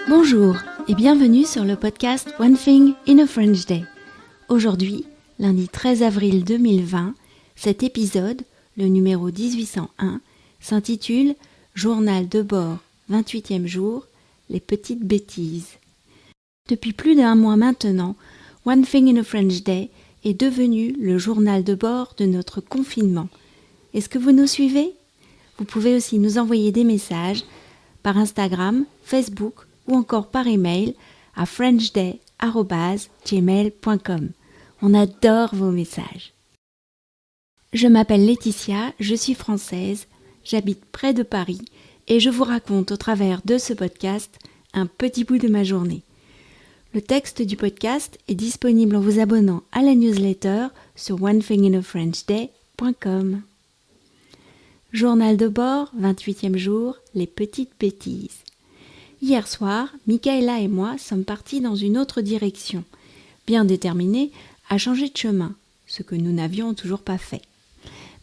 Bonjour et bienvenue sur le podcast One Thing in a French Day. Aujourd'hui, lundi 13 avril 2020, cet épisode, le numéro 1801, s'intitule « Journal de bord, 28e jour, les petites bêtises ». Depuis plus d'1 mois maintenant, One Thing in a French Day est devenu le journal de bord de notre confinement. Est-ce que vous nous suivez ? Vous pouvez aussi nous envoyer des messages par Instagram, Facebook ou encore par email à frenchday@gmail.com. On adore vos messages. Je m'appelle Laetitia, je suis française, j'habite près de Paris et je vous raconte au travers de ce podcast un petit bout de ma journée. Le texte du podcast est disponible en vous abonnant à la newsletter sur onethinginafrenchday.com. Journal de bord, 28e jour, les petites bêtises. Hier soir, Michaela et moi sommes partis dans une autre direction, bien déterminés à changer de chemin, ce que nous n'avions toujours pas fait.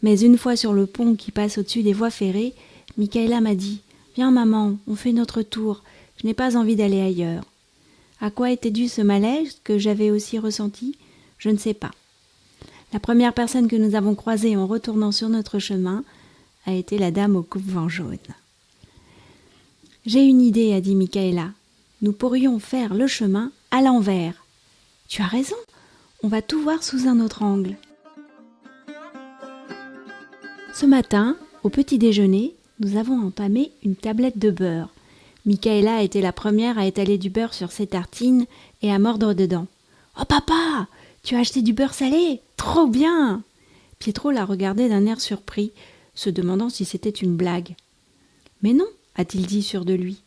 Mais une fois sur le pont qui passe au-dessus des voies ferrées, Michaela m'a dit « Viens maman, on fait notre tour, je n'ai pas envie d'aller ailleurs ». À quoi était dû ce malaise que j'avais aussi ressenti ? Je ne sais pas. La première personne que nous avons croisée en retournant sur notre chemin a été la dame au coupe-vent jaune. « J'ai une idée, a dit Michaela. Nous pourrions faire le chemin à l'envers. »« Tu as raison, on va tout voir sous un autre angle. » Ce matin, au petit déjeuner, nous avons entamé une tablette de beurre. Michaela a été la première à étaler du beurre sur ses tartines et à mordre dedans. « Oh papa, tu as acheté du beurre salé ? Trop bien !» Pietro la regardait d'un air surpris, se demandant si c'était une blague. « Mais non !» a-t-il dit sûr de lui.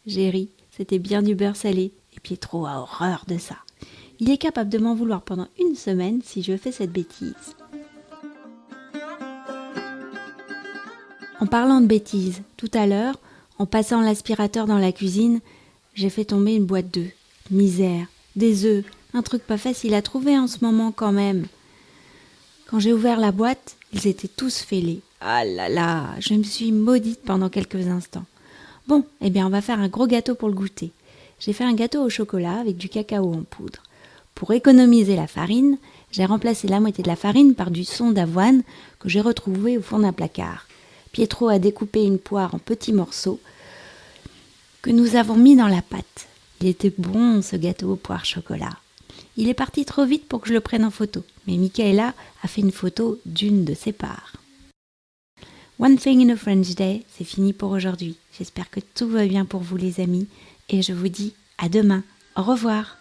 J'ai ri, c'était bien du beurre salé, et Pietro a horreur de ça. Il est capable de m'en vouloir pendant 1 semaine si je fais cette bêtise. En parlant de bêtises, tout à l'heure, en passant l'aspirateur dans la cuisine, j'ai fait tomber une boîte d'œufs. Misère, des œufs, un truc pas facile à trouver en ce moment quand même. Quand j'ai ouvert la boîte, ils étaient tous fêlés. Ah là là, je me suis maudite pendant quelques instants. Bon, eh bien on va faire un gros gâteau pour le goûter. J'ai fait un gâteau au chocolat avec du cacao en poudre. Pour économiser la farine, j'ai remplacé la moitié de la farine par du son d'avoine que j'ai retrouvé au fond d'un placard. Pietro a découpé une poire en petits morceaux que nous avons mis dans la pâte. Il était bon ce gâteau aux poires chocolat. Il est parti trop vite pour que je le prenne en photo, mais Michaela a fait une photo d'une de ses parts. One Thing in a French Day, c'est fini pour aujourd'hui. J'espère que tout va bien pour vous les amis et je vous dis à demain. Au revoir.